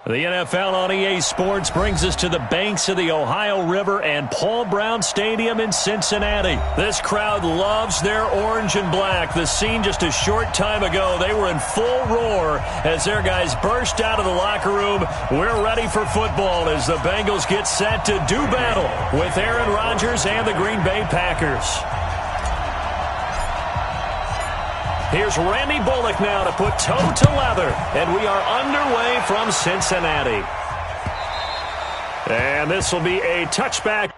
The NFL on EA Sports brings us to the banks of the Ohio River and Paul Brown Stadium in Cincinnati. This crowd loves their orange and black. The scene just a short time ago, they were in full roar as their guys burst out of the locker room. We're ready for football as the Bengals get set to do battle with Aaron Rodgers and the Green Bay Packers. Here's Randy Bullock now to put toe to leather, and we are underway from Cincinnati. And this will be a touchback.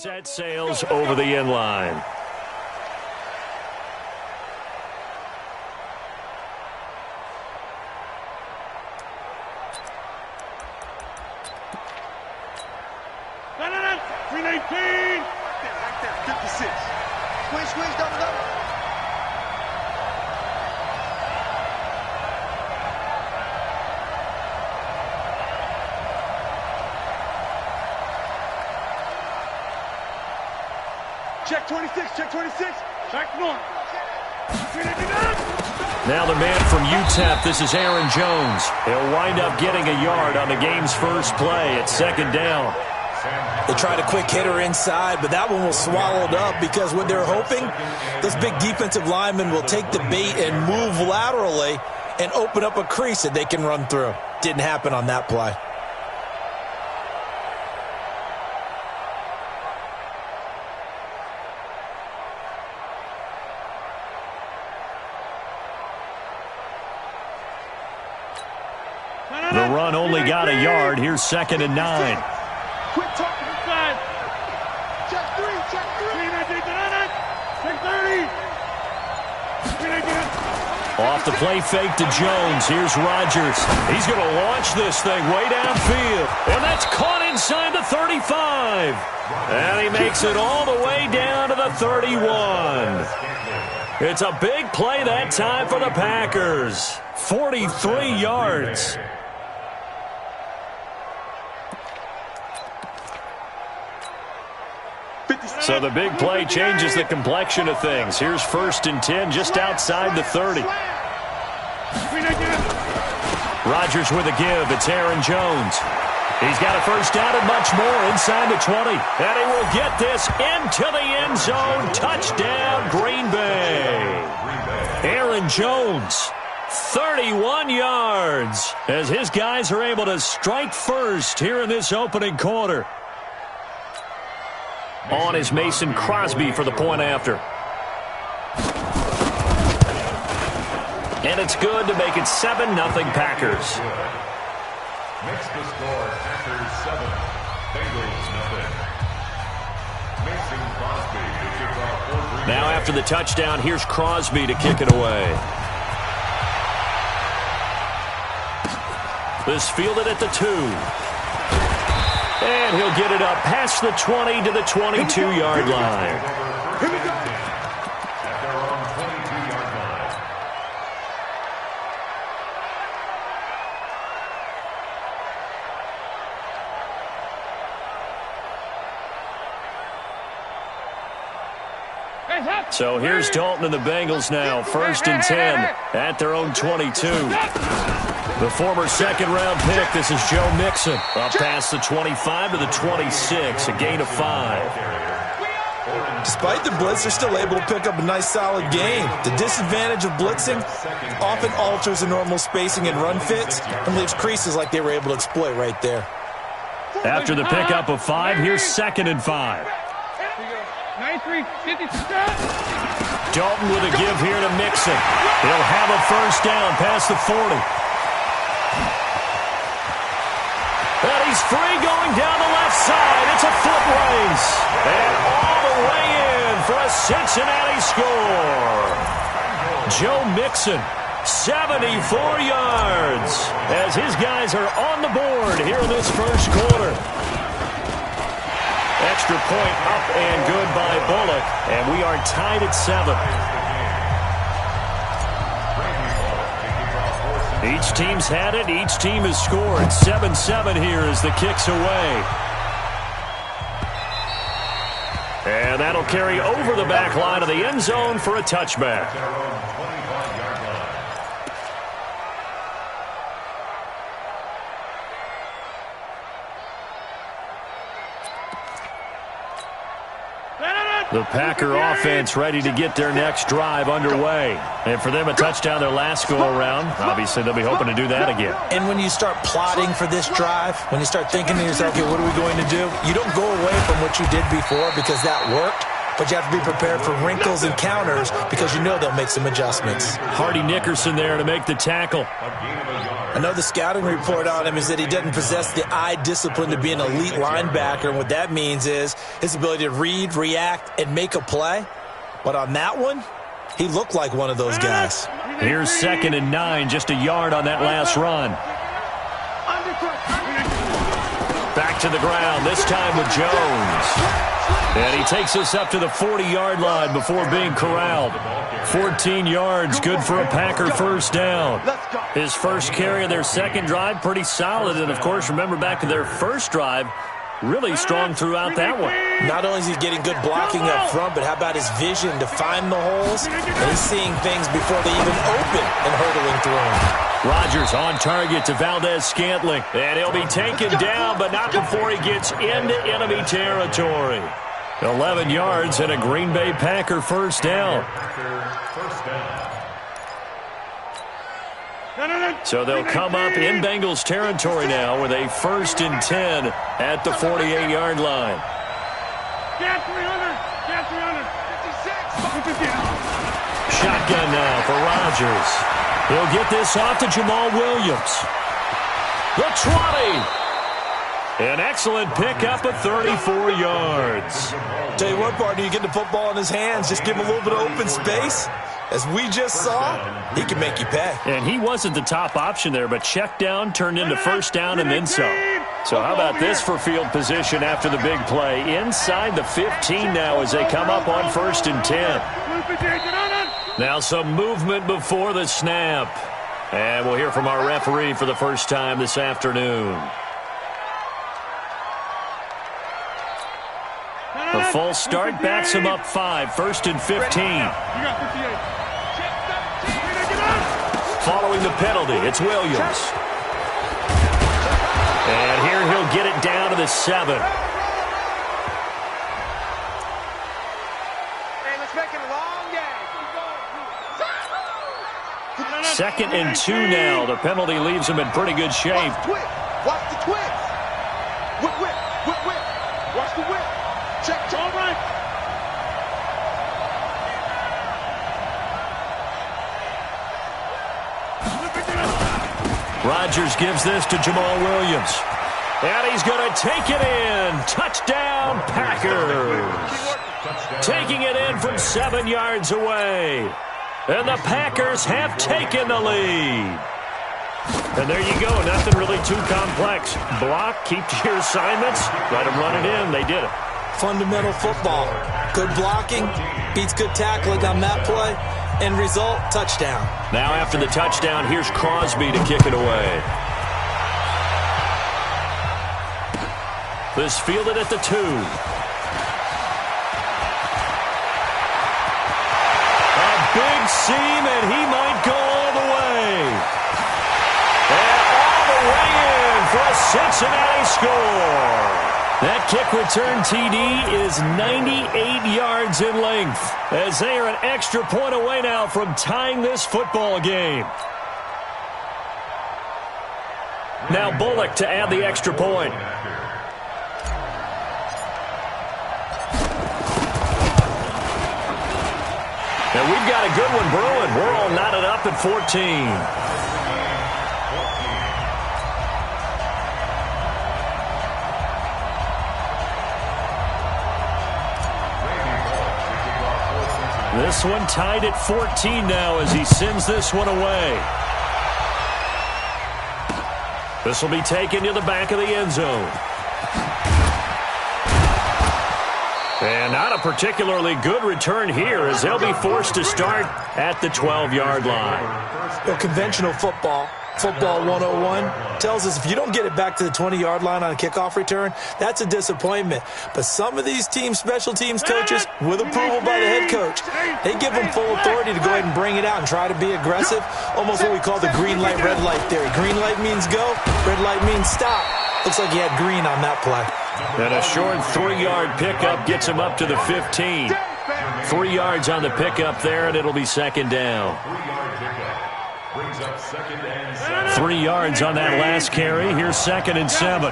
That sails over the end line. Check 26, check 26. Check north. Now the man from UTEP, this is Aaron Jones. He'll wind up getting a yard on the game's first play at second down. They tried a quick hitter inside, but that one was swallowed up because what they're hoping, those big defensive linemen will take the bait and move laterally and open up a crease that they can run through. Didn't happen on that play. The run only got a yard. Here's 2nd and 9. Quick talking inside. Check 3, check 3. Check 30. Off the play fake to Jones. Here's Rodgers. He's going to launch this thing way downfield. And that's caught inside the 35. And he makes it all the way down to the 31. It's a big play that time for the Packers. 43 yards. So the big play changes the complexion of things. Here's 1st and 10 just outside the 30. Rodgers with a give. It's Aaron Jones. He's got a first down and much more inside the 20. And he will get this into the end zone. Touchdown, Green Bay. Aaron Jones, 31 yards, as his guys are able to strike first here in this opening quarter. On is Mason Crosby for the point after. And it's good to make it 7-0 Packers. Makes the score Packers 7, Bengals 0. Mason Crosby to kick off for Green Bay. Now after the touchdown, here's Crosby to kick it away. This fielded at the 2. And he'll get it up past the 20 to the 22-yard line. Here we go. At their own 22-yard line. So here's Dalton and the Bengals now. 1st and 10 at their own 22. The former second-round pick, this is Joe Mixon. Up past the 25 to the 26, a gain of 5. Despite the blitz, they're still able to pick up a nice, solid gain. The disadvantage of blitzing often alters the normal spacing and run fits and leaves creases like they were able to exploit right there. After the pickup of 5, here's 2nd and 5. 93, 50, Dalton with a give here to Mixon. He'll have a first down past the 40. And he's free going down the left side. It's a foot race. And all the way in for a Cincinnati score. Joe Mixon, 74 yards, as his guys are on the board here in this first quarter. Extra point up and good by Bullock, and we are tied at 7. Each team's had it. Each team has scored. 7-7 here as the kick's away. And that'll carry over the back line of the end zone for a touchback. The Packer offense ready to get their next drive underway. And for them, a touchdown their last go-around. Obviously, they'll be hoping to do that again. And when you start plotting for this drive, when you start thinking to yourself, okay, what are we going to do? You don't go away from what you did before because that worked. But you have to be prepared for wrinkles and counters because you know they'll make some adjustments. Hardy Nickerson there to make the tackle. I know the scouting report on him is that he doesn't possess the eye discipline to be an elite linebacker, and what that means is his ability to read, react, and make a play. But on that one, he looked like one of those guys. Here's 2nd and 9, just a yard on that last run. Back to the ground, this time with Jones. And he takes us up to the 40-yard line before being corralled. 14 yards, good for a Packer first down. His first carry of their second drive, pretty solid. And, of course, remember back to their first drive, really strong throughout that one. Not only is he getting good blocking up front, but how about his vision to find the holes? And he's seeing things before they even open and hurdling through them. Rodgers on target to Valdez-Scantling. And he'll be taken down, but not before he gets into enemy territory. 11 yards and a Green Bay Packer first down. So they'll come up in Bengals territory now with a 1st and 10 at the 48-yard line. Get 300. Get 300. 56. Shotgun now for Rodgers. He'll get this off to Jamal Williams. The 20. An excellent pickup of 34 yards. Tell you what, partner, you get the football in his hands, just give him a little bit of open space. As we just saw, he can make you pay. And he wasn't the top option there, but check down turned into first down and then some. So how about this for field position after the big play? Inside the 15 now as they come up on 1st and 10. Now some movement before the snap. And we'll hear from our referee for the first time this afternoon. The false start backs him up 5, 1st and 15. Following the penalty, it's Williams. And here he'll get it down to the 7. Hey, let's make it a long game. 2nd and 2 now. The penalty leaves him in pretty good shape. Watch the twist. Whip, whip, whip, whip. Watch the whip. Check, all right. Rodgers gives this to Jamal Williams. And he's going to take it in. Touchdown, Packers. Taking it in from 7 yards away. And the Packers have taken the lead. And there you go. Nothing really too complex. Block, keep to your assignments. Let them run it in. They did it. Fundamental football. Good blocking beats good tackling on that play. End result, touchdown. Now after the touchdown, here's Crosby to kick it away. This fielded at the 2. A big seam, and he might go all the way. And all the way in for a Cincinnati score. That kick return TD is 98 yards in length, as they are an extra point away now from tying this football game. Now Bullock to add the extra point. And we've got a good one brewing. We're all knotted up at 14. This one tied at 14 now as he sends this one away. This will be taken to the back of the end zone. And not a particularly good return here as they'll be forced to start at the 12-yard line. Well, conventional football 101, tells us if you don't get it back to the 20-yard line on a kickoff return, that's a disappointment. But some of these teams, special teams coaches, with approval by the head coach, they give them full authority to go ahead and bring it out and try to be aggressive, almost what we call the green light, red light theory. Green light means go, red light means stop. Looks like he had green on that play. And a short 3-yard pickup gets him up to the 15. 3 yards on the pickup there, and it'll be second down. 3 yards on that last carry. Here's 2nd and 7.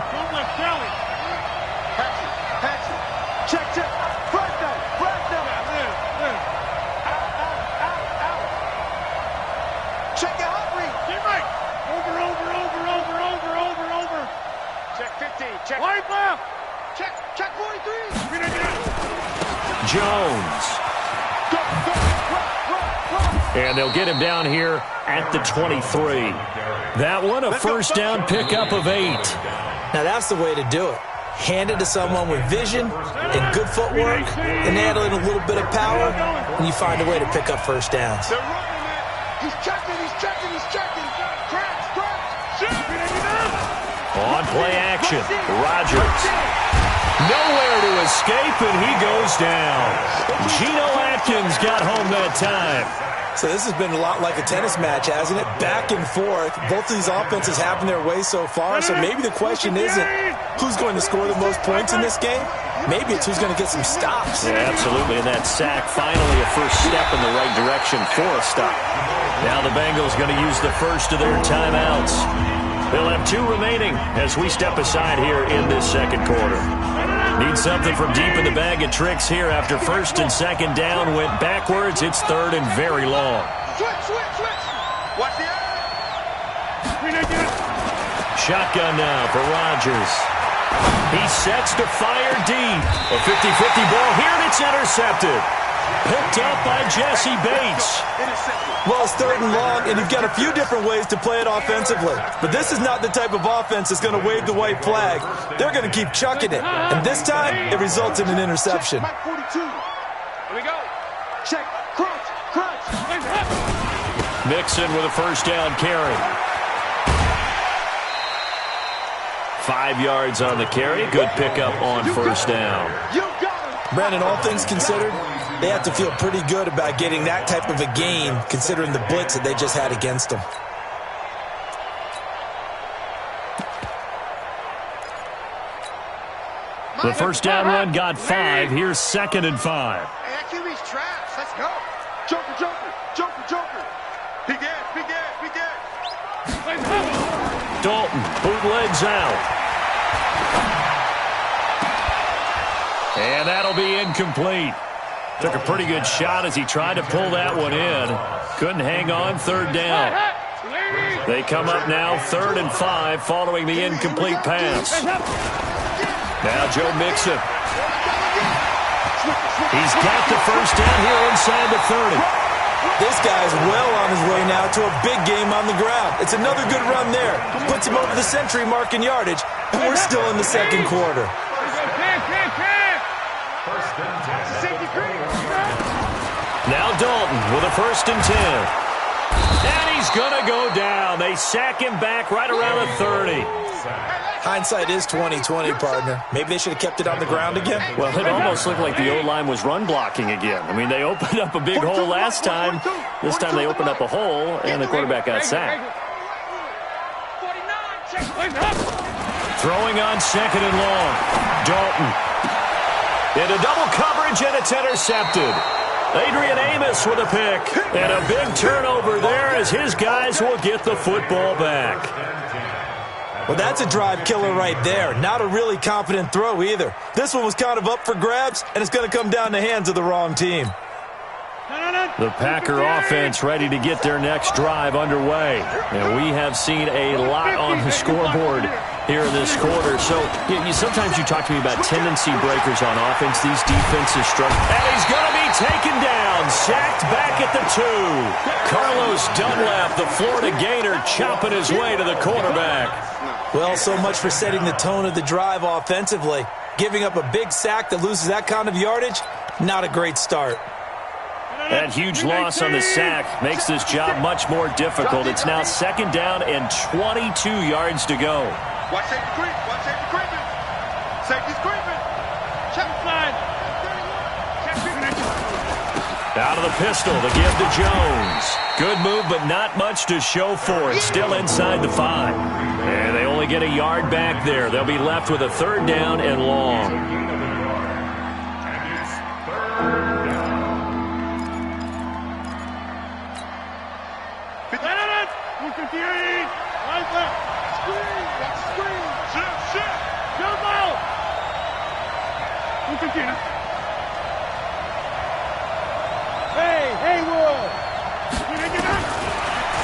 Check it out, Reed. Get right. Over. Check 15. Check. Wide left. Check 43. Jones. And they'll get him down here at the 23. That one, a first down pickup of 8. Now that's the way to do it. Hand it to someone with vision and good footwork, and add in a little bit of power, and you find a way to pick up first downs. He's checking. On play action, Rodgers. Nowhere to escape, and he goes down. Geno Atkins got home that time. So this has been a lot like a tennis match, hasn't it? Back and forth. Both of these offenses having their way so far, so maybe the question isn't who's going to score the most points in this game. Maybe it's who's going to get some stops. Yeah, absolutely, and that sack finally a first step in the right direction for a stop. Now the Bengals going to use the first of their timeouts. They'll have 2 remaining as we step aside here in this second quarter. Need something from deep in the bag of tricks here after 1st and 2nd down went backwards. It's 3rd and very long. Switch. Watch the eye. Shotgun now for Rodgers. He sets to fire deep. A 50-50 ball here, and it's intercepted. Picked up by Jesse Bates. Well, it's 3rd and long, and you've got a few different ways to play it offensively. But this is not the type of offense that's going to wave the white flag. They're going to keep chucking it. And this time, it results in an interception. Check, 42. Here we go. Check. Crunch. Mixon with a first down carry. 5 yards on the carry. Good pickup on first down. Brandon, all things considered, they have to feel pretty good about getting that type of a gain, considering the blitz that they just had against them. The first down run got 5. Here's 2nd and 5. Hey, that QB's trash. Let's go. Joker. Big ass. Dalton bootlegs out. And that'll be incomplete. Took a pretty good shot as he tried to pull that one in. Couldn't hang on, 3rd down. They come up now 3rd and 5 following the incomplete pass. Now Joe Mixon. He's got the first down here inside the 30. This guy's well on his way now to a big game on the ground. It's another good run there. Puts him over the century mark in yardage, and we're still in the second quarter. Now Dalton with a 1st and 10. And he's going to go down. They sack him back right around the 30. Hindsight is 20/20, partner. Maybe they should have kept it on the ground again. Well, it almost looked like the O-line was run blocking again. I mean, they opened up a big hole last time. This time they opened up a hole, and the quarterback got sacked. Throwing on second and long. Dalton. Into double coverage, and it's intercepted. Adrian Amos with a pick. And a big turnover there as his guys will get the football back. Well, that's a drive killer right there. Not a really confident throw either. This one was kind of up for grabs, and it's going to come down the hands of the wrong team. The Packer offense ready to get their next drive underway. And we have seen a lot on the scoreboard here in this quarter. So sometimes you talk to me about tendency breakers on offense. These defenses struggle. And he's going to be taken down. Sacked back at the 2. Carlos Dunlap, the Florida Gator, chopping his way to the quarterback. Well, so much for setting the tone of the drive offensively. Giving up a big sack that loses that kind of yardage, not a great start. That huge loss on the sack makes this job much more difficult. It's now second down and 22 yards to go. Watch safety creep. Watch safety creeping. Safety's creeping. Check slide. Out of the pistol, the give to Jones. Good move, but not much to show for it. Still inside the 5. And they only get a yard back there. They'll be left with a third down and long.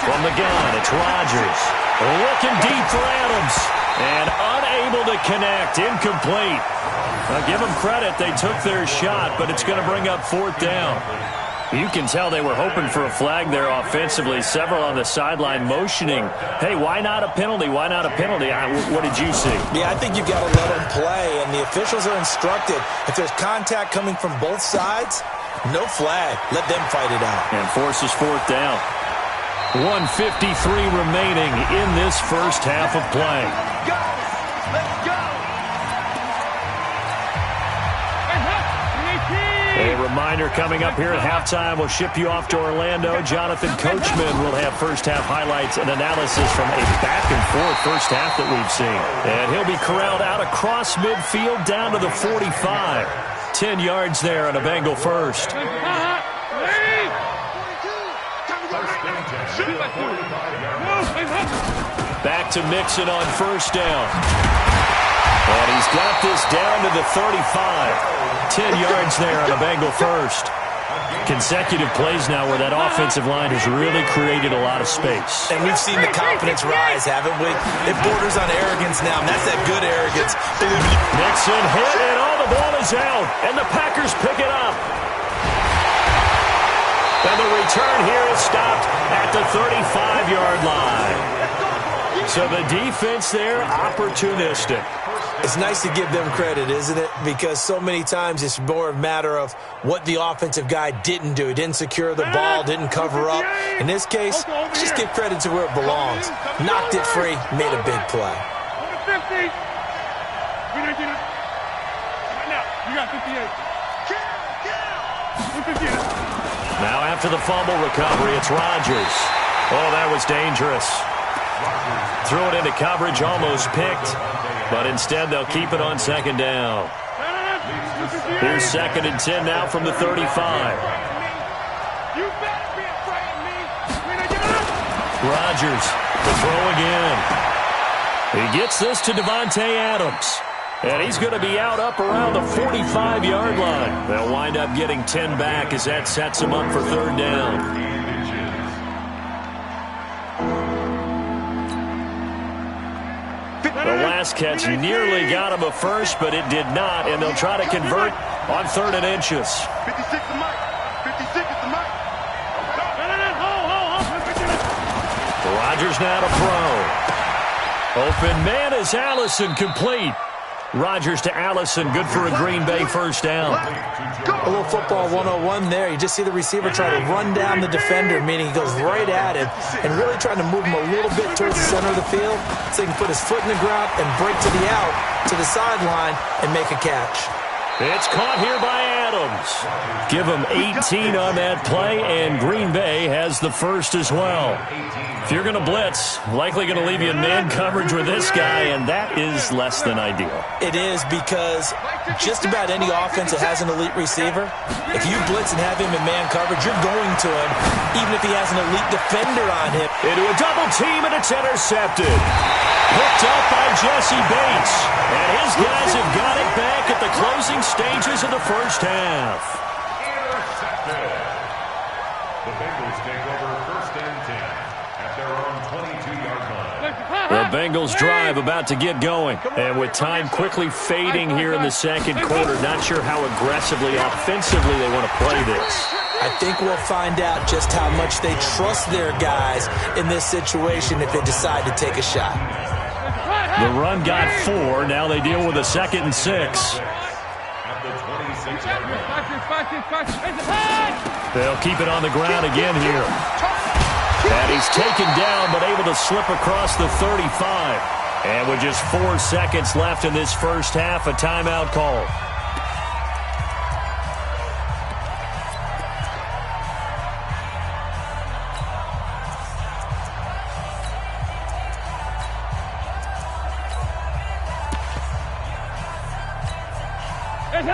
From the gun, it's Rodgers. Looking deep for Adams. And unable to connect. Incomplete. Now, give them credit. They took their shot, but it's going to bring up fourth down. You can tell they were hoping for a flag there offensively. Several on the sideline motioning. Hey, why not a penalty? Why not a penalty? What did you see? Yeah, I think you've got to let them play, and the officials are instructed. If there's contact coming from both sides, no flag. Let them fight it out. And forces fourth down. 1:53 remaining in this first half of play. Let's go. A reminder coming up here at halftime. We'll ship you off to Orlando. Jonathan Coachman will have first half highlights and analysis from a back-and-forth first half that we've seen. And he'll be corralled out across midfield down to the 45. 10 yards there and a Bengal first. Back to Mixon on first down. And he's got this down to the 35. 10 yards there on a Bengal first. Consecutive plays now where that offensive line has really created a lot of space. And we've seen the confidence rise, haven't we? It borders on arrogance now, and that's that good arrogance. Mixon hit, and the ball is out. And the Packers pick it up. And the return here is stopped at the 35-yard line. So the defense there, opportunistic. It's nice to give them credit, isn't it? Because so many times it's more a matter of what the offensive guy didn't do. He didn't secure the ball, didn't cover up. In this case, just give credit to where it belongs. Knocked it free, made a big play. Now after the fumble recovery, it's Rodgers. Oh, that was dangerous. Threw it into coverage, almost picked. But instead, they'll keep it on second down. Here's second and 10 now from the 35. Rodgers, the throw again. He gets this to Devontae Adams. And he's going to be out up around the 45-yard line. They'll wind up getting 10 back as that sets them up for third down. The last catch nearly got him a first, but it did not, and they'll try to convert on 3rd and inches. 56 is Mike. 56 is the Mike. Rodgers now to throw. Open man is Allison, complete. Rodgers to Allison, good for a Green Bay first down. A little football 101 there. You just see the receiver try to run down the defender, meaning he goes right at him and really trying to move him a little bit towards the center of the field so he can put his foot in the ground and break to the out, to the sideline, and make a catch. It's caught here by Adams. Give him 18 on that play, and Green Bay has the first as well. If you're going to blitz, likely going to leave you in man coverage with this guy, and that is less than ideal. It is, because just about any offense that has an elite receiver, if you blitz and have him in man coverage, you're going to him, even if he has an elite defender on him. Into a double team, and it's intercepted. Picked up by Jesse Bates. And his guys have got it back at the closing stages of the first half. Intercepted. The Bengals take over 1st and 10 at their own 22-yard line. The Bengals drive about to get going. And with time quickly fading here in the second quarter, not sure how aggressively, offensively they want to play this. I think we'll find out just how much they trust their guys in this situation if they decide to take a shot. The run got 4. Now they deal with a 2nd and 6. At the 26-yard line. They'll keep it on the ground again here. And he's taken down, but able to slip across the 35. And with just 4 seconds left in this first half, a timeout call.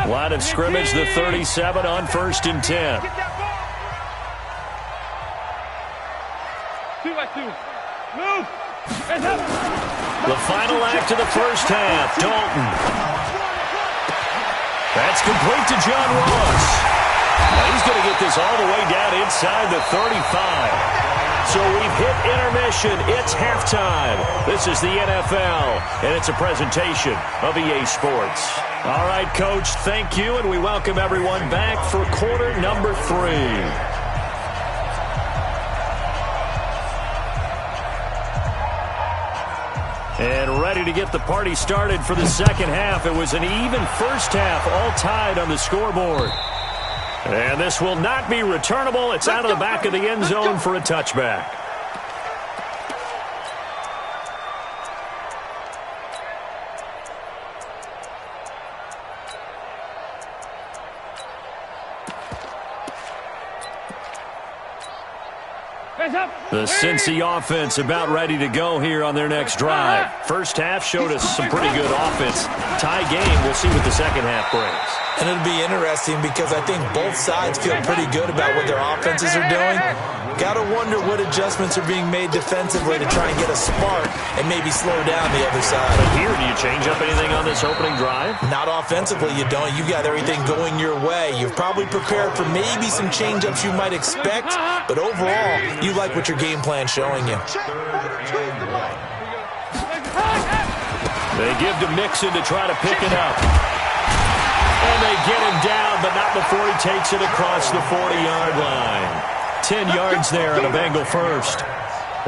Line of scrimmage, the 37 on 1st and 10. 2-by-2. Move. The final act of the first half, Dalton. That's complete to John Ross. Now he's going to get this all the way down inside the 35. So we've hit intermission. It's halftime. This is the NFL, and it's a presentation of EA Sports. All right, Coach, thank you, and we welcome everyone back for quarter number 3. And ready to get the party started for the second half. It was an even first half, all tied on the scoreboard. And this will not be returnable. It's out of the back of the end zone for a touchback. The Cincy offense about ready to go here on their next drive. First half showed us some pretty good offense. Tie game, we'll see what the second half brings. And it'll be interesting because I think both sides feel pretty good about what their offenses are doing. Got to wonder what adjustments are being made defensively to try and get a spark and maybe slow down the other side. But here, do you change up anything on this opening drive? Not offensively, you don't. You got everything going your way. You've probably prepared for maybe some change-ups you might expect, but overall, you like what your game plan's showing you. They give to Mixon to try to pick it up. And they get him down, but not before he takes it across the 40-yard line. 10 yards there on a Bengal first.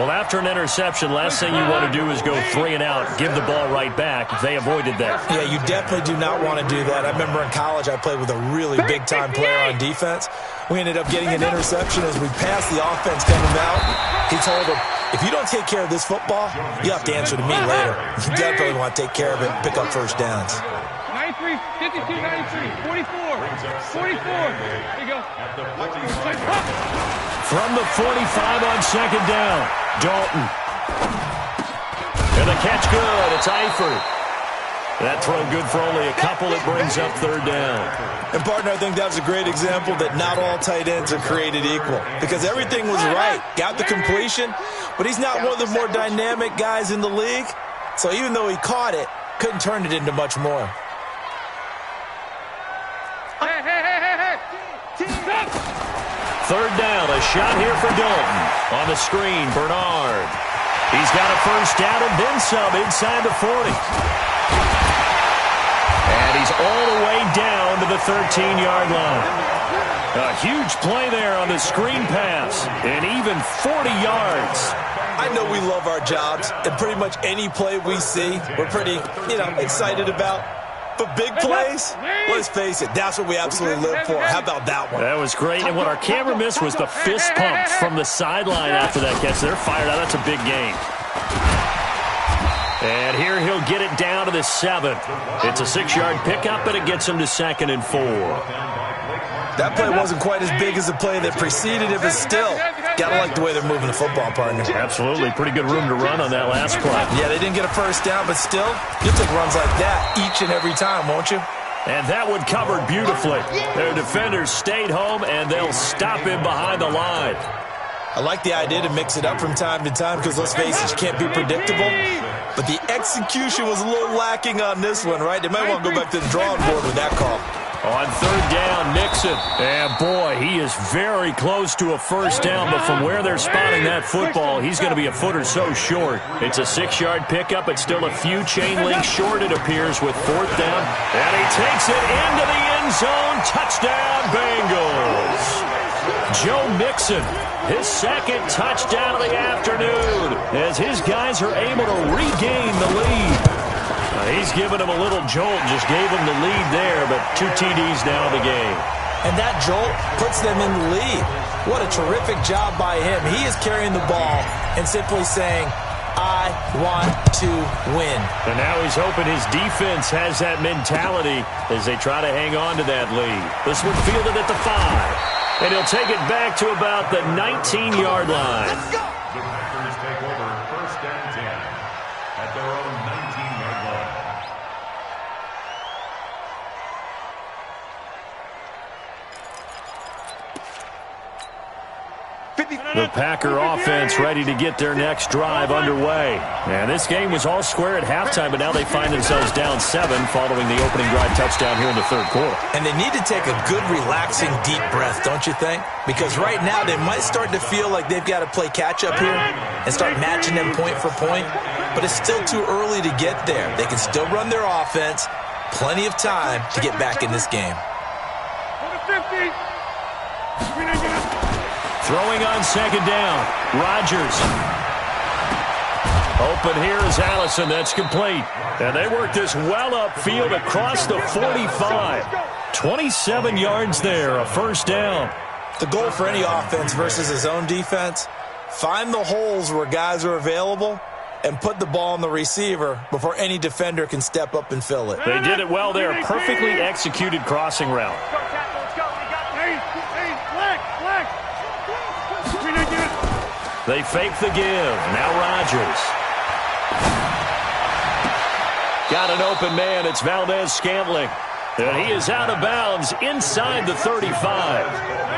Well, after an interception, last thing you want to do is go 3 and out, give the ball right back. They avoided that. Yeah, you definitely do not want to do that. I remember in college I played with a really big-time player on defense. We ended up getting an interception as we passed the offense coming out. He told him, if you don't take care of this football, you have to answer to me later. You definitely want to take care of it and pick up first downs. 93, 52, 93, 44, 44. There you go. From the 45 on second down, Dalton. And the catch good. It's Eifert. That throw good for only a couple. It brings up third down. And, partner, I think that was a great example that not all tight ends are created equal because everything was right. Got the completion, but he's not one of the more dynamic guys in the league. So even though he caught it, couldn't turn it into much more. Third down, a shot here for Dalton. On the screen, Bernard. He's got a first down and then some inside the 40. And he's all the way down to the 13-yard line. A huge play there on the screen pass, and even 40 yards. I know we love our jobs, and pretty much any play we see, we're pretty, excited about. But big plays, let's face it, that's what we absolutely live for. How about that one? That was great, and what our camera missed was the fist pumps from the sideline after that catch. They're fired out. That's a big game. And here he'll get it down to the 7. It's a 6-yard pickup, and it gets him to 2nd and 4. That play wasn't quite as big as the play that preceded it, but still, gotta like the way they're moving the football, partner. Absolutely. Pretty good room to run on that last play. Yeah, they didn't get a first down, but still, you'll take runs like that each and every time, won't you? And that one covered beautifully. Their defenders stayed home, and they'll stop him behind the line. I like the idea to mix it up from time to time because, let's face it, you can't be predictable. But the execution was a little lacking on this one, right? They might want to go back to the drawing board with that call. On third down, Mixon. And, boy, he is very close to a first down, but from where they're spotting that football, he's going to be a foot or so short. It's a 6-yard pickup. It's still a few chain links short, it appears, with fourth down. And he takes it into the end zone. Touchdown, Bengals. Joe Mixon, his second touchdown of the afternoon, as his guys are able to regain the lead. He's given him a little jolt, just gave him the lead there, but 2 TDs now in the game. And that jolt puts them in the lead. What a terrific job by him. He is carrying the ball and simply saying, I want to win. And now he's hoping his defense has that mentality as they try to hang on to that lead. This one fielded at the 5. And he'll take it back to about the 19-yard line. The Packers take over first and 10 at their own 19-yard line. The Packer offense ready to get their next drive underway. And this game was all square at halftime, but now they find themselves down 7 following the opening drive touchdown here in the third quarter. And they need to take a good, relaxing, deep breath, don't you think? Because right now they might start to feel like they've got to play catch-up here and start matching them point for point. But it's still too early to get there. They can still run their offense. Plenty of time to get back in this game. Throwing on second down. Rodgers. Open here is Allison. That's complete. And they work this well upfield across the 45. 27 yards there, a first down. The goal for any offense versus his own defense, find the holes where guys are available and put the ball on the receiver before any defender can step up and fill it. They did it well there. Perfectly executed crossing route. They fake the give. Now Rodgers. Got an open man. It's Valdez-Scantling. And he is out of bounds inside the 35.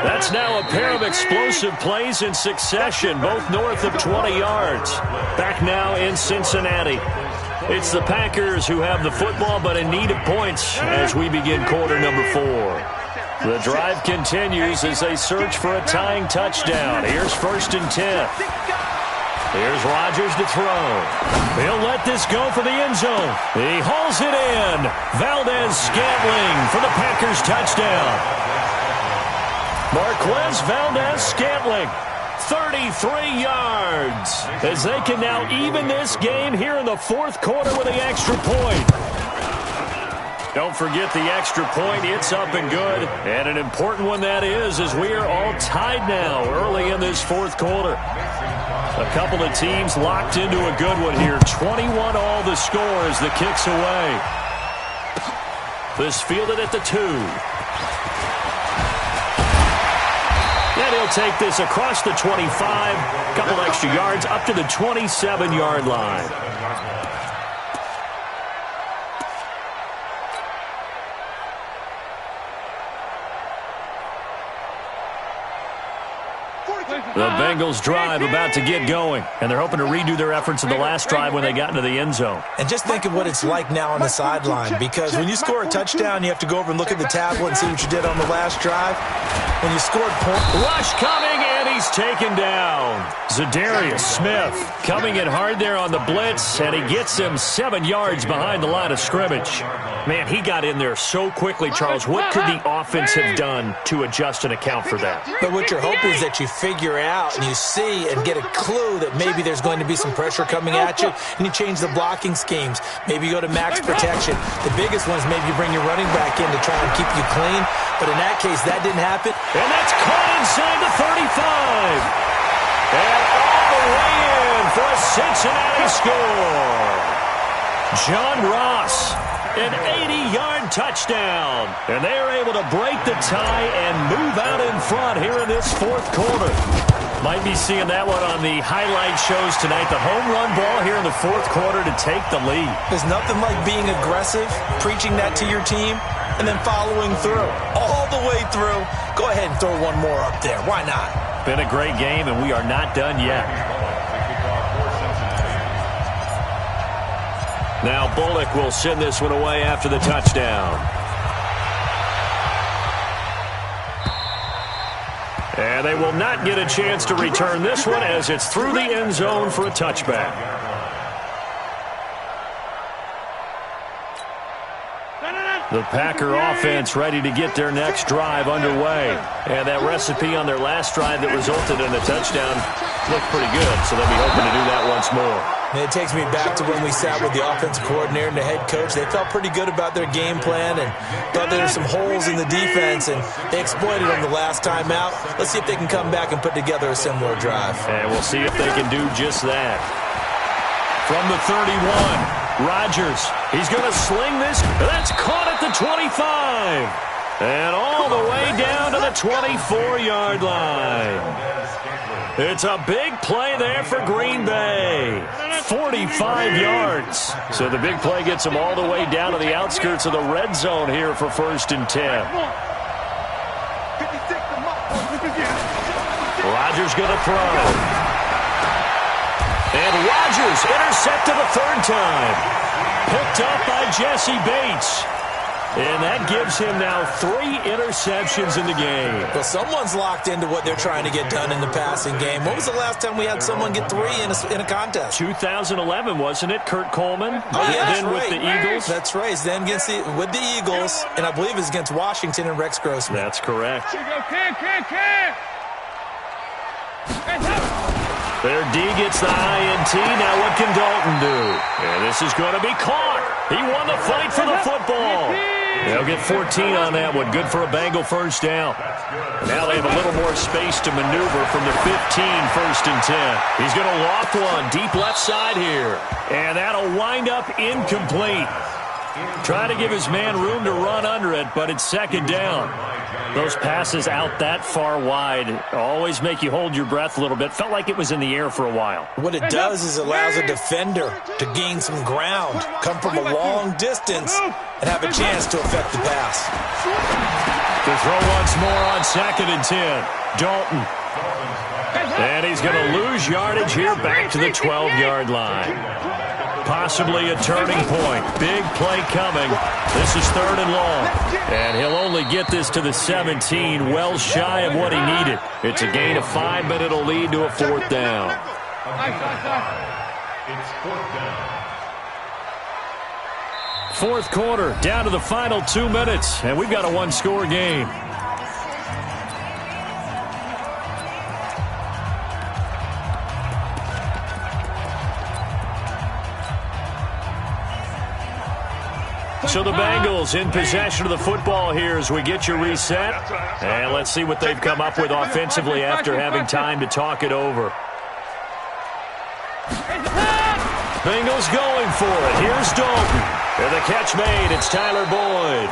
That's now a pair of explosive plays in succession, both north of 20 yards. Back now in Cincinnati. It's the Packers who have the football, but in need of points as we begin quarter number 4. The drive continues as they search for a tying touchdown. Here's first and 10. Here's Rodgers to throw. He'll let this go for the end zone. He hauls it in. Valdez-Scantling for the Packers touchdown. Marquez Valdez-Scantling, 33 yards. As they can now even this game here in the fourth quarter with the extra point. Don't forget the extra point. It's up and good. And an important one that is, as we are all tied now early in this fourth quarter. A couple of teams locked into a good one here. 21 all the score as the kick's away. This fielded at the 2. And he'll take this across the 25. A couple extra yards up to the 27-yard line. The Bengals drive about to get going, and they're hoping to redo their efforts in the last drive when they got into the end zone. And just think of what it's like now on the sideline, because when you score a touchdown, you have to go over and look at the tablet and see what you did on the last drive. When you scored points... Rush coming, and he's taken down. Za'Darius Smith coming in hard there on the blitz, and he gets him 7 yards behind the line of scrimmage. Man, he got in there so quickly, Charles. What could the offense have done to adjust and account for that? But what you're hoping is that you figure out and you see and get a clue that maybe there's going to be some pressure coming at you, and you change the blocking schemes. Maybe you go to max protection. The biggest one is maybe you bring your running back in to try and keep you clean. But in that case, that didn't happen. And that's caught inside the 35. And all the way in for a Cincinnati score. John Ross An 80-yard touchdown. And they are able to break the tie and move out in front here in this fourth quarter. Might be seeing that one on the highlight shows tonight. The home run ball here in the fourth quarter to take the lead. There's nothing like being aggressive, preaching that to your team, and then following through. All the way through. Go ahead and throw one more up there. Why not? Been a great game, and we are not done yet. Now Bullock will send this one away after the touchdown. And they will not get a chance to return this one as it's through the end zone for a touchback. The Packer offense ready to get their next drive underway. And that recipe on their last drive that resulted in a touchdown looked pretty good, so they'll be hoping to do that once more. And it takes me back to when we sat with the offensive coordinator and the head coach. They felt pretty good about their game plan and thought there were some holes in the defense, and they exploited them the last time out. Let's see if they can come back and put together a similar drive. And we'll see if they can do just that. From the 31, Rodgers. He's going to sling this. That's caught at the 25. And all the way down to the 24-yard line. It's a big play there for Green Bay. 45 yards. So the big play gets them all the way down to the outskirts of the red zone here for 1st and 10. Rodgers going to throw. And Rodgers intercepted the third time. Picked up by Jesse Bates. And that gives him now 3 interceptions in the game. Well, someone's locked into what they're trying to get done in the passing game. When was the last time we had someone get 3 in a contest? 2011, wasn't it? Kurt Coleman? Oh, yeah, then with the Eagles? That's right. Then with the Eagles, and I believe it's against Washington and Rex Grossman. That's correct. Their D gets the INT. Now what can Dalton do? And this is going to be caught. He won the fight for the football. They'll get 14 on that one. Good for a Bengal first down. Now they have a little more space to maneuver from the 15, 1st and 10. He's going to loft one deep left side here. And that'll wind up incomplete. Try to give his man room to run under it, but it's 2nd down. Those passes out that far wide always make you hold your breath a little bit. Felt like it was in the air for a while. What it does is allows a defender to gain some ground, come from a long distance, and have a chance to affect the pass. To throw once more on 2nd and 10. Dalton. And he's going to lose yardage here back to the 12-yard line. Possibly a turning point. Big play coming. This is 3rd and long. And he'll only get this to the 17, well shy of what he needed. It's a gain of 5, but it'll lead to a 4th down. It's 4th down. 4th quarter, down to the final 2 minutes, and we've got a 1-score game. So the Bengals in possession of the football here as we get you reset. And let's see what they've come up with offensively after having time to talk it over. Bengals going for it. Here's Dalton. And the catch made. It's Tyler Boyd.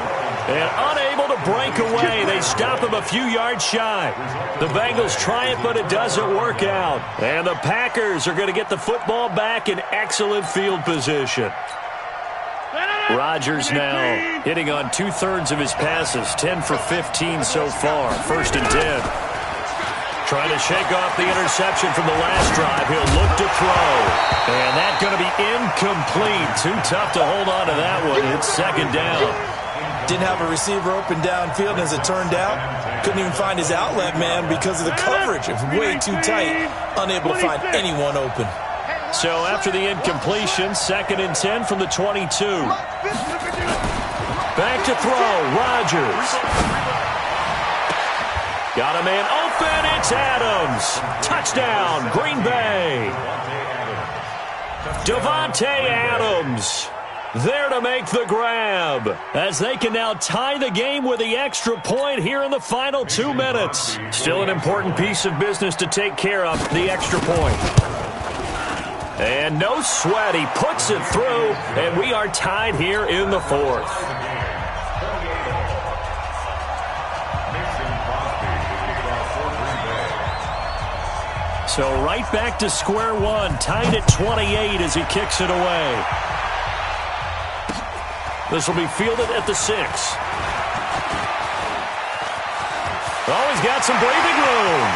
And unable to break away. They stop him a few yards shy. The Bengals try it, but it doesn't work out. And the Packers are going to get the football back in excellent field position. Rodgers now hitting on 2/3 of his passes, 10 for 15 so far. 1st and 10. Trying to shake off the interception from the last drive. He'll look to throw. And that's going to be incomplete. Too tough to hold on to that one. It's 2nd down. Didn't have a receiver open downfield, and as it turned out, couldn't even find his outlet man because of the coverage. It was way too tight. Unable to find anyone open. So after the incompletion, 2nd and 10 from the 22. Back to throw, Rodgers. Got a man open, it's Adams. Touchdown, Green Bay. Davante Adams there to make the grab as they can now tie the game with the extra point here in the final 2 minutes. Still an important piece of business to take care of, the extra point. And And no sweat, he puts it through, and we are tied here in the fourth. So right back to square one, tied at 28 as he kicks it away. This will be fielded at the 6. Oh, he's got some breathing room.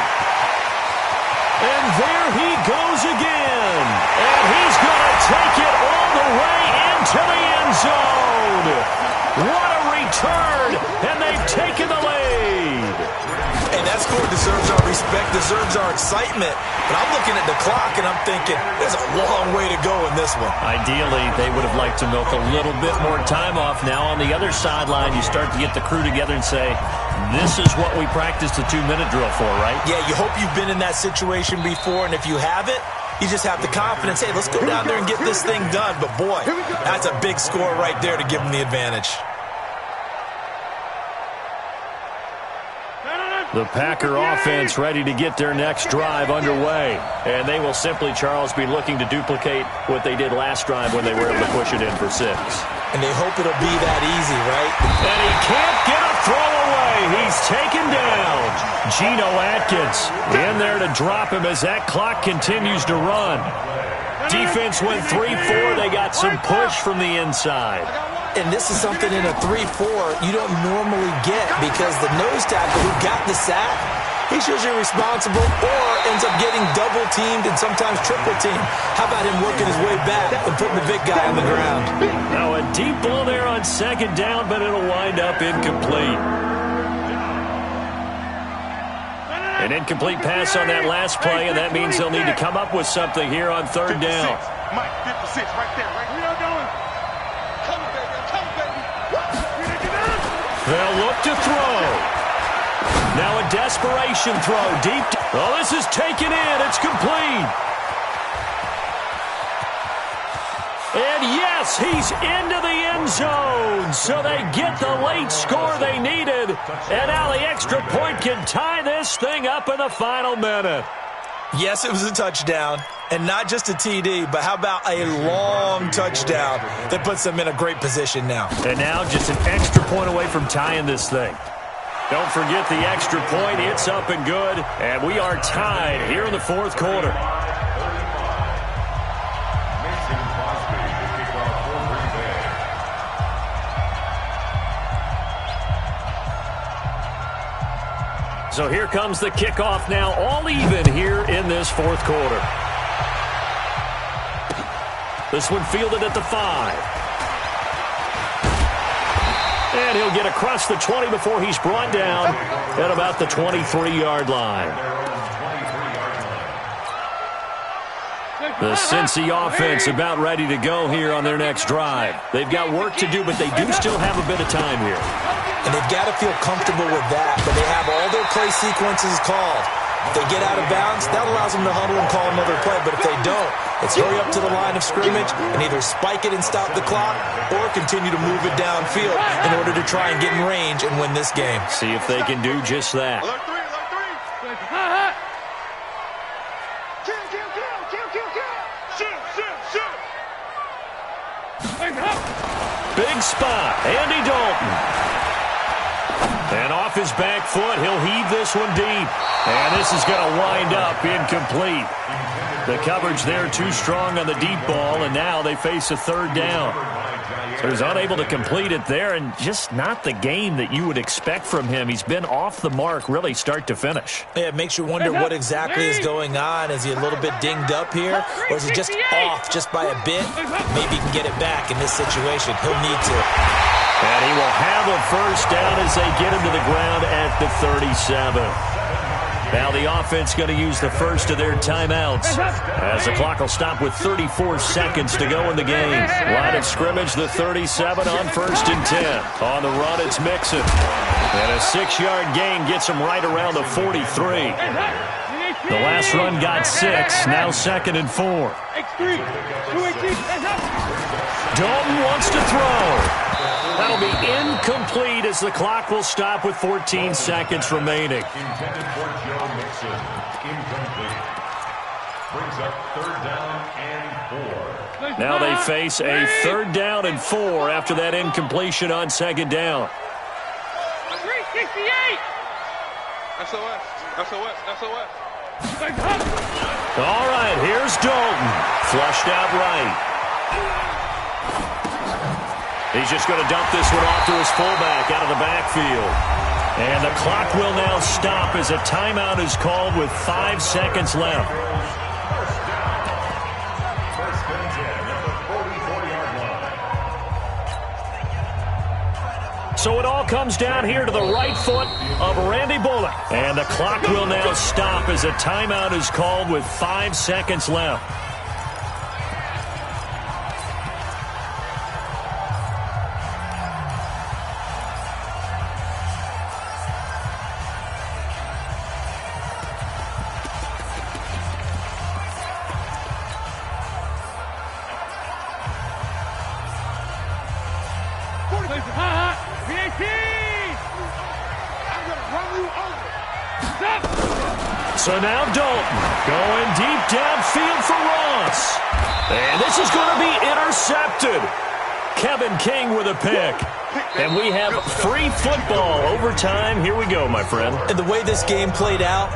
And there he goes again. And he's going to take it all the way into the end zone. What a return, and they've taken the lead. And that score deserves our respect, deserves our excitement. But I'm looking at the clock, and I'm thinking, there's a long way to go in this one. Ideally, they would have liked to milk a little bit more time off. Now on the other sideline, you start to get the crew together and say, this is what we practiced a 2-minute drill for, right? Yeah, you hope you've been in that situation before, and if you haven't, you just have the confidence, hey, let's go down there and get this thing done. But, boy, that's a big score right there to give them the advantage. The Packer offense ready to get their next drive underway. And they will simply, Charles, be looking to duplicate what they did last drive when they were able to push it in for 6. And they hope it'll be that easy, right? And he can't get a throw away. He's taken down. Geno Atkins in there to drop him as that clock continues to run. Defense went 3-4. They got some push from the inside. And this is something in a 3-4 you don't normally get because the nose tackle who got the sack, he's usually responsible or ends up getting double-teamed and sometimes triple-teamed. How about him working his way back and putting the big guy on the ground? Now a deep ball there on second down, but it'll wind up incomplete. An incomplete pass on that last play, and that means they'll need to come up with something here on third down. Mike, 56, right there, right here. They'll look to throw. Now a desperation throw deep. Oh, this is taken in. It's complete. And yes, he's into the end zone. So they get the late score they needed. And now the extra point can tie this thing up in the final minute. Yes, it was a touchdown. And not just a TD, but how about a long touchdown that puts them in a great position now. And now just an extra point away from tying this thing. Don't forget the extra point. It's up and good. And we are tied here in the fourth quarter. So here comes the kickoff now, all even here in this fourth quarter. This one fielded at the 5. And he'll get across the 20 before he's brought down at about the 23-yard line. The Cincy offense about ready to go here on their next drive. They've got work to do, but they do still have a bit of time here. And they've got to feel comfortable with that, but they have all their play sequences called. If they get out of bounds, that allows them to huddle and call another play. But if they don't, it's hurry up to the line of scrimmage and either spike it and stop the clock or continue to move it downfield in order to try and get in range and win this game. See if they can do just that. Big spot, Andy Dalton. And off his back foot, he'll heave this one deep. And this is going to wind up incomplete. The coverage there too strong on the deep ball, and now they face a third down. So he's unable to complete it there, and just not the game that you would expect from him. He's been off the mark really start to finish. Yeah, it makes you wonder what exactly is going on. Is he a little bit dinged up here, or is he just off just by a bit? Maybe he can get it back in this situation. He'll need to. And he will have a first down as they get him to the ground at the 37. Now the offense going to use the first of their timeouts as the clock will stop with 34 seconds to go in the game. Line of scrimmage, the 37 on 1st and 10. On the run, it's Mixon. And a 6-yard gain gets him right around the 43. The last run got 6, now 2nd and 4. Dalton wants to throw. That'll be incomplete as the clock will stop with 14 seconds remaining. Brings up 3rd down and 4. Now they face a 3rd down and 4 after that incompletion on 2nd down. 368. SOS. SOS. SOS. All right, here's Dalton. Flushed out right. He's just going to dump this one off to his fullback out of the backfield. And the clock will now stop as a timeout is called with 5 seconds left. First and 10 at the 44-yard line. So it all comes down here to the right foot of Randy Bullock. And the clock will now stop as a timeout is called with 5 seconds left. So now Dalton going deep downfield for Ross. And this is going to be intercepted. Kevin King with a pick. And we have free football overtime. Here we go, my friend. And the way this game played out,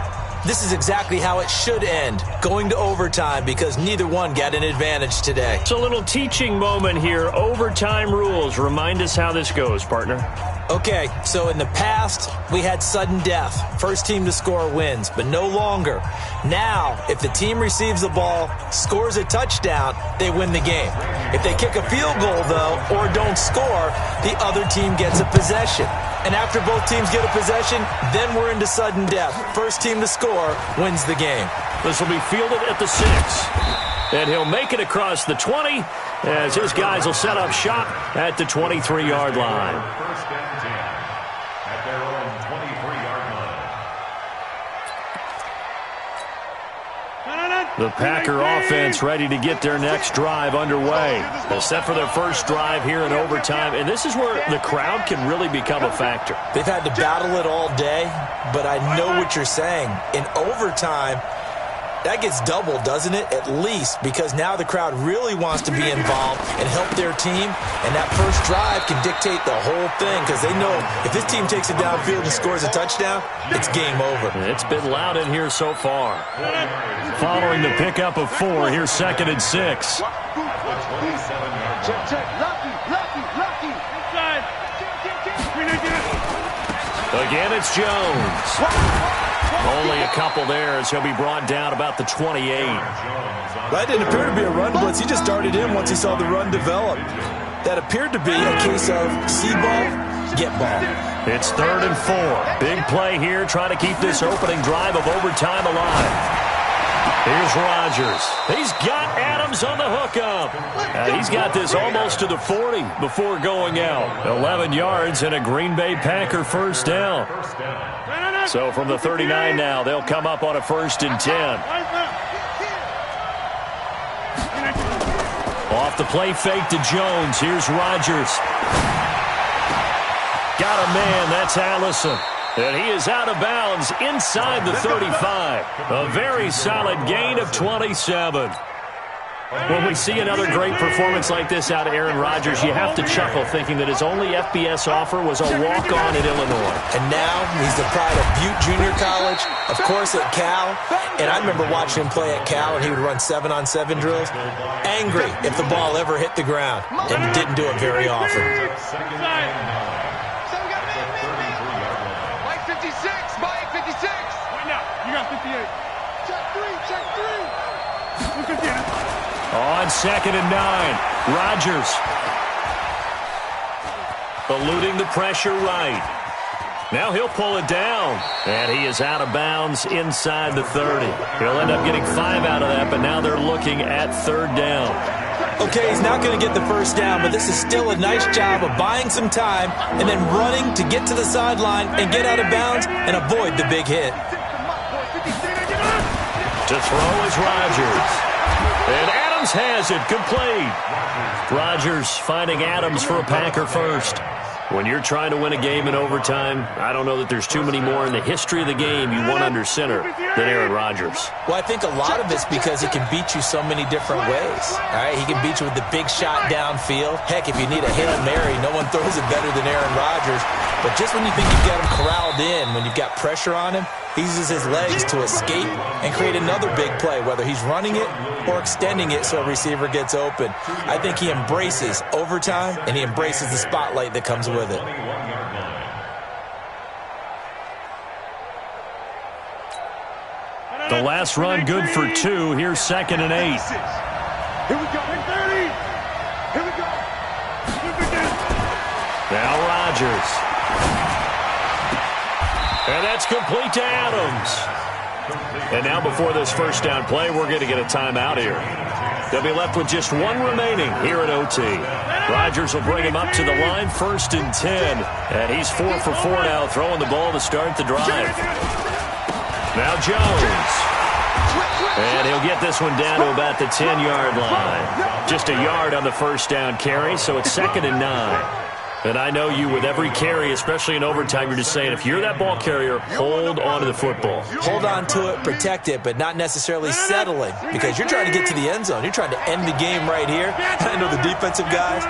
this is exactly how it should end, going to overtime, because neither one got an advantage today. It's a little teaching moment here. Overtime rules. Remind us how this goes, partner. Okay, so in the past, we had sudden death. First team to score wins, but no longer. Now, if the team receives the ball, scores a touchdown, they win the game. If they kick a field goal, though, or don't score, the other team gets a possession. And after both teams get a possession, then we're into sudden death. First team to score wins the game. This will be fielded at the 6. And he'll make it across the 20 as his guys will set up shop at the 23-yard line. First and 10 at their own 23-yard line. The Packer offense ready to get their next drive underway. They're set for their first drive here in overtime, and this is where the crowd can really become a factor. They've had to battle it all day, but I know what you're saying. In overtime, that gets doubled, doesn't it? At least, because now the crowd really wants to be involved and help their team, and that first drive can dictate the whole thing, because they know if this team takes it downfield and scores a touchdown, it's game over. It's been loud in here so far. Following the pickup of 4, here's 2nd and 6. Check, check. Lucky. Inside. Again, it's Jones. Only a couple there as he'll be brought down about the 28. That didn't appear to be a run blitz. He just darted in once he saw the run develop. That appeared to be a case of see ball, get ball. It's 3rd and 4. Big play here, trying to keep this opening drive of overtime alive. Here's Rodgers. He's got Adams on the hookup. He's got this almost to the 40 before going out. 11 yards and a Green Bay Packer first down. So from the 39 now, they'll come up on a 1st and 10. Off the play fake to Jones. Here's Rodgers. Got a man. That's Allison. And he is out of bounds inside the 35. A very solid gain of 27. When we see another great performance like this out of Aaron Rodgers, you have to chuckle thinking that his only FBS offer was a walk-on at Illinois. And now he's the pride of Butte Junior College, of course at Cal. And I remember watching him play at Cal, and he would run 7-on-7 drills. Angry if the ball ever hit the ground, and he didn't do it very often. Mike 56. Mike 56. Right now. You got 58. Check 3. Look at that. On 2nd and 9, Rodgers eluding the pressure right. Now he'll pull it down, and he is out of bounds inside the 30. He'll end up getting 5 out of that, but now they're looking at 3rd down. Okay, he's not going to get the first down, but this is still a nice job of buying some time and then running to get to the sideline and get out of bounds and avoid the big hit. To throw is Rodgers. And Adams has it, complete. Rodgers finding Adams for a Packer first. When you're trying to win a game in overtime, I don't know that there's too many more in the history of the game you want under center than Aaron Rodgers. Well, I think a lot of it's because he can beat you so many different ways. All right, he can beat you with the big shot downfield. Heck, if you need a Hail Mary, no one throws it better than Aaron Rodgers. But just when you think you've got him corralled in, when you've got pressure on him, he uses his legs to escape and create another big play, whether he's running it or extending it so a receiver gets open. I think he embraces overtime, and he embraces the spotlight that comes with it. The last run good for 2. Here's 2nd and 8. Here we go. 30. Here we go. Now Rodgers. And that's complete to Adams. And now before this first down play, we're going to get a timeout here. They'll be left with just 1 remaining here at OT. Rodgers will bring him up to the line, 1st and 10. And he's 4 for 4 now, throwing the ball to start the drive. Now Jones. And he'll get this one down to about the 10-yard line. Just a yard on the first down carry, so it's 2nd and 9. And I know you, with every carry, especially in overtime, you're just saying, if you're that ball carrier, hold on to the football. Hold on to it, protect it, but not necessarily settling, because you're trying to get to the end zone. You're trying to end the game right here. I know the defensive guys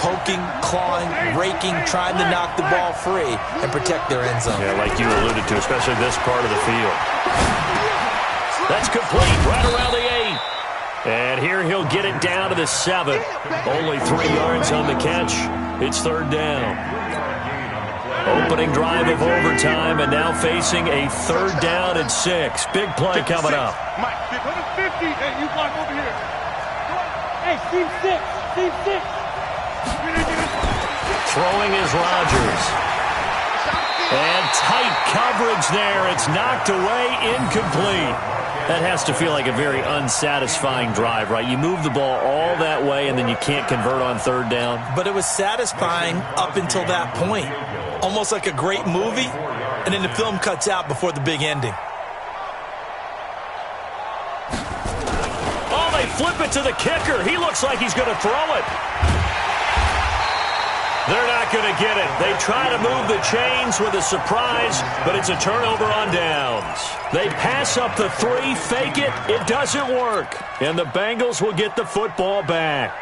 poking, clawing, raking, trying to knock the ball free and protect their end zone. Yeah, like you alluded to, especially this part of the field. That's complete, right around the 8. And here he'll get it down to the 7. Only 3 yards on the catch. It's 3rd down. Opening drive of overtime, and now facing a 3rd down and 6. Big play coming up. Mike, get to the 50. Hey, you block over here. Hey, team 6. Team 6. Throwing is Rodgers. And tight coverage there. It's knocked away, incomplete. That has to feel like a very unsatisfying drive, right? You move the ball all that way, and then you can't convert on 3rd down. But it was satisfying up until that point. Almost like a great movie, and then the film cuts out before the big ending. Oh, they flip it to the kicker. He looks like he's going to throw it. They're not going to get it. They try to move the chains with a surprise, but it's a turnover on downs. They pass up the 3, fake it. It doesn't work. And the Bengals will get the football back.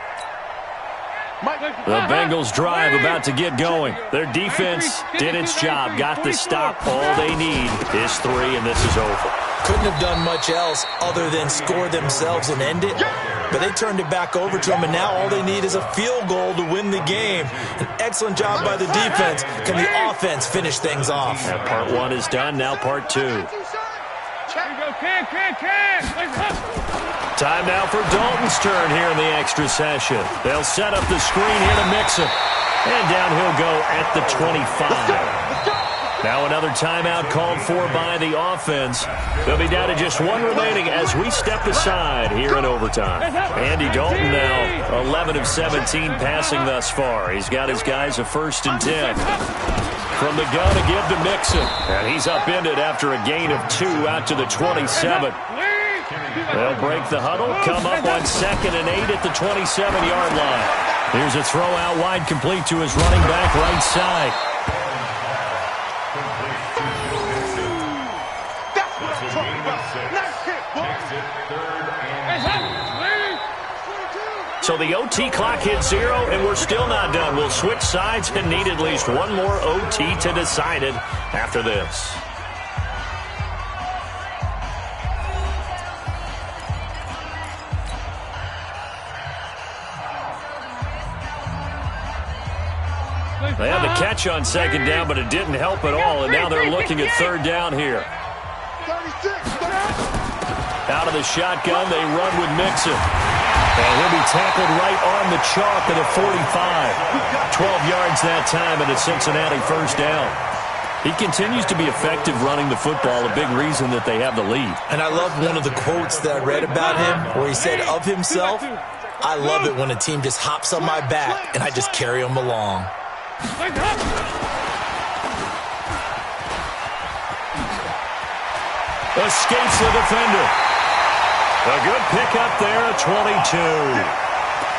The Bengals drive about to get going. Their defense did its job, got the stop. All they need is 3, and this is over. Couldn't have done much else other than score themselves and end it. But they turned it back over to them, and now all they need is a field goal to win the game. An excellent job by the defense. Can the offense finish things off? Now part 1 is done. Now part 2. Time now for Dalton's turn here in the extra session. They'll set up the screen here to mix it. And down he'll go at the 25. Now another timeout called for by the offense. They'll be down to just 1 remaining as we step aside here in overtime. Andy Dalton now 11 of 17 passing thus far. He's got his guys a 1st and 10. From the gun to give to Mixon. And he's upended after a gain of 2 out to the 27. They'll break the huddle, come up on 2nd and 8 at the 27-yard line. Here's a throw out wide, complete to his running back right side. So the OT clock hits 0, and we're still not done. We'll switch sides and need at least 1 more OT to decide it after this. They had the catch on 2nd down, but it didn't help at all, and now they're looking at 3rd down here. Out of the shotgun, they run with Mixon. And he'll be tackled right on the chalk at the 45. 12 yards that time and a Cincinnati 1st down. He continues to be effective running the football, a big reason that they have the lead. And I love one of the quotes that I read about him where he said of himself, "I love it when a team just hops on my back and I just carry them along." Escapes the defender. A good pickup there at 22.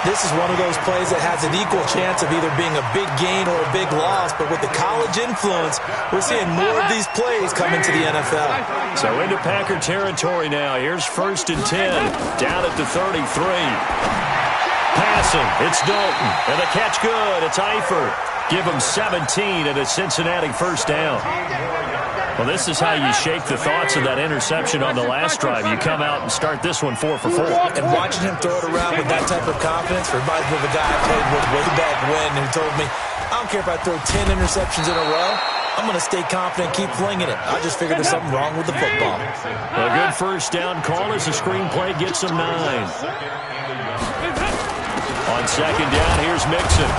This is one of those plays that has an equal chance of either being a big gain or a big loss, but with the college influence, we're seeing more of these plays come into the NFL. So into Packer territory now. Here's 1st and 10, down at the 33. Passing, it's Dalton, and the catch good, it's Eifert. Give him 17 and a Cincinnati first down. Well, this is how you shake the thoughts of that interception on the last drive. You come out and start this one 4 for 4. And watching him throw it around with that type of confidence reminds me of a guy I played with way back when who told me, I don't care if I throw 10 interceptions in a row, I'm going to stay confident and keep flinging it. I just figured there's something wrong with the football. A good first down call as the screenplay gets him 9. On 2nd down, here's Mixon.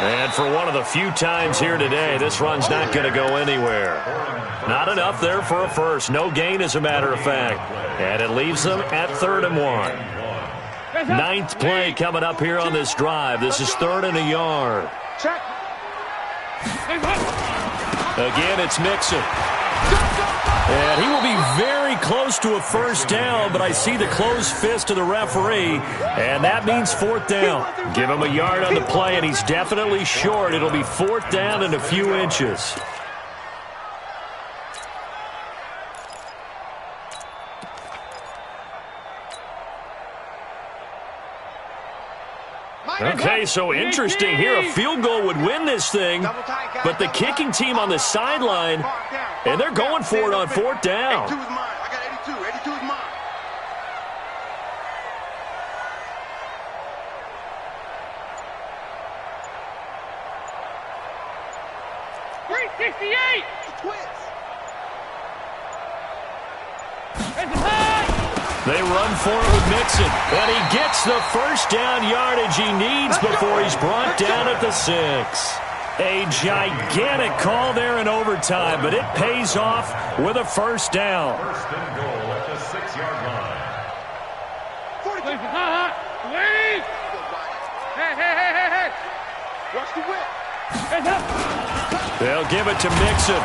And for one of the few times here today, this run's not going to go anywhere. Not enough there for a first. No gain, as a matter of fact. And it leaves them at 3rd and 1. 9th play coming up here on this drive. This is 3rd and a yard. Again, it's Mixon. And he will be very close to a first down, but I see the closed fist of the referee, and that means 4th down. Give him a yard on the play, and he's definitely short. It'll be 4th down and a few inches. Okay, so interesting here. A field goal would win this thing, but the kicking team on the sideline, and they're going for it on 4th down. 82 is mine. I got 82. 82 is mine. .368. Twins. They run for it with Mixon, and he gets the first down yardage he needs before he's brought down at the 6. A gigantic call there in overtime, but it pays off with a first down. 1st and goal at the 6-yard line. Wait! Hey! Watch the whip. They'll give it to Mixon.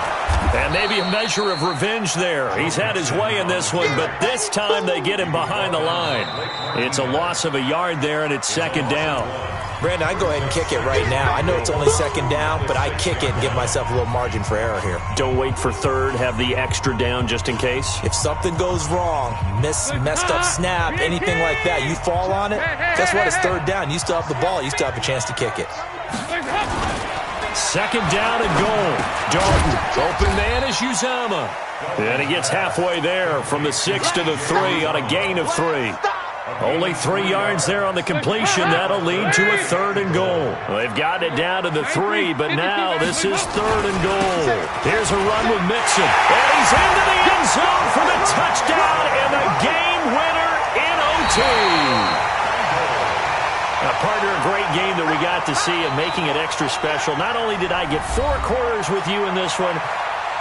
And maybe a measure of revenge there. He's had his way in this one, but this time they get him behind the line. It's a loss of a yard there, and it's 2nd down. Brandon, I go ahead and kick it right now. I know it's only 2nd down, but I kick it and give myself a little margin for error here. Don't wait for 3rd. Have the extra down just in case. If something goes wrong, messed up snap, anything like that, you fall on it, guess what? It's 3rd down. You still have the ball. You still have a chance to kick it. 2nd down and goal. Dalton, open man is Uzama. And he gets halfway there from the 6 to the 3 on a gain of 3. Only 3 yards there on the completion. That'll lead to a 3rd and goal. They've got it down to the 3, but now this is 3rd and goal. Here's a run with Mixon. And he's into the end zone for the touchdown and the game winner in OT. Partner, a great game that we got to see and making it extra special. Not only did I get 4 quarters with you in this one,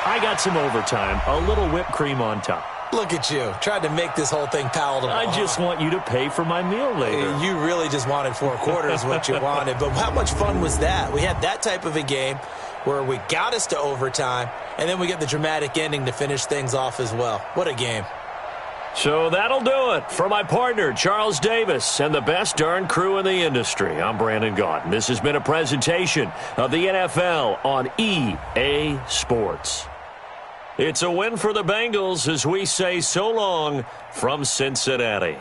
I got some overtime, a little whipped cream on top. Look at you, tried to make this whole thing palatable. I just want you to pay for my meal later. You really just wanted 4 quarters, what you wanted. But how much fun was that? We had that type of a game where we got us to overtime, and then we get the dramatic ending to finish things off as well. What a game. So that'll do it. For my partner, Charles Davis, and the best darn crew in the industry, I'm Brandon Gaudin. This has been a presentation of the NFL on EA Sports. It's a win for the Bengals as we say so long from Cincinnati.